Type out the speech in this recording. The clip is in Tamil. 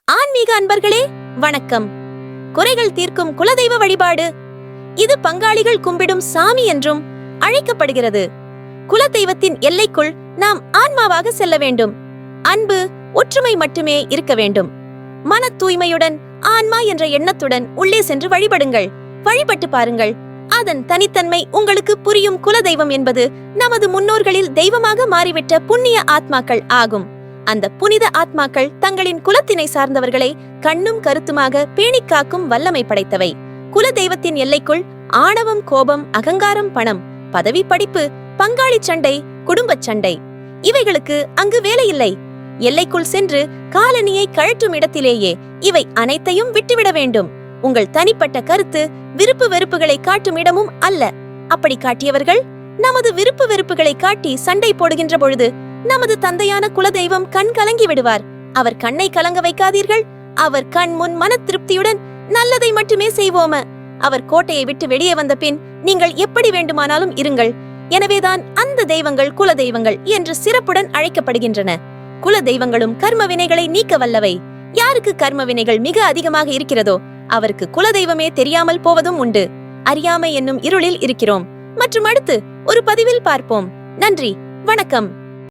ஆன்மீக அன்பர்களே வணக்கம். குறைகள் தீர்க்கும் குலதெய்வ வழிபாடு இது பங்காளிகள் கும்பிடும் சாமி என்றும் அழைக்கப்படுகிறது. குலதெய்வத்தின் எல்லைக்குள் நாம் ஆன்மாவாக செல்ல வேண்டும். அன்பு, ஒற்றுமை மட்டுமே இருக்க வேண்டும். மன தூய்மையுடன், ஆன்மா என்ற எண்ணத்துடன் உள்ளே சென்று வழிபடுங்கள். வழிபட்டு பாருங்கள். அதன் தனித்தன்மை உங்களுக்கு புரியும். குலதெய்வம் என்பது நமது முன்னோர்களில் தெய்வமாக மாறிவிட்ட புண்ணிய ஆத்மாக்கள் ஆகும். அந்த புனித ஆத்மாக்கள் தங்களின் குலத்தினை சார்ந்தவர்களை கண்ணும் கருத்துமாக பேணிக் காக்கும் வல்லமை படைத்தவை. குலதெய்வத்தின் எல்லைக்குள் ஆணவம், கோபம், அகங்காரம், பணம், பதவி, படிப்பு, பங்காளி சண்டை, குடும்பச் சண்டை இவைகளுக்கு அங்கு வேலையில்லை. எல்லைக்குள் சென்று காலணியை கழற்றும் இடத்திலேயே இவை அனைத்தையும் விட்டுவிட வேண்டும். உங்கள் தனிப்பட்ட கருத்து, விருப்பு வெறுப்புகளை காட்டும் இடமும் அல்ல. அப்படி காட்டியவர்கள் நமது விருப்பு வெறுப்புகளை காட்டி சண்டை போடுகின்ற பொழுது நமது தந்தையான குலதெய்வம் கண் கலங்கி விடுவார். அவர் கண்ணை கலங்க வைக்காதீர்கள். அவர் கண் முன் மன திருப்தியுடன் நல்லதை மட்டுமே செய்வோம. அவர் கோட்டையை விட்டு வெளியே வந்த பின் நீங்கள் எப்படி வேண்டுமானாலும் இருங்கள். எனவேதான் அந்த தெய்வங்கள் குலதெய்வங்கள் என்று சிறப்புடன் அழைக்கப்படுகின்றன. குல தெய்வங்களும் கர்ம வினைகளை நீக்க வல்லவை. யாருக்கு கர்ம வினைகள் மிக அதிகமாக இருக்கிறதோ அவருக்கு குலதெய்வமே தெரியாமல் போவதும் உண்டு. அறியாமை என்னும் இருளில் இருக்கிறோம். மற்றும் அடுத்து ஒரு பதிவில் பார்ப்போம். நன்றி, வணக்கம்.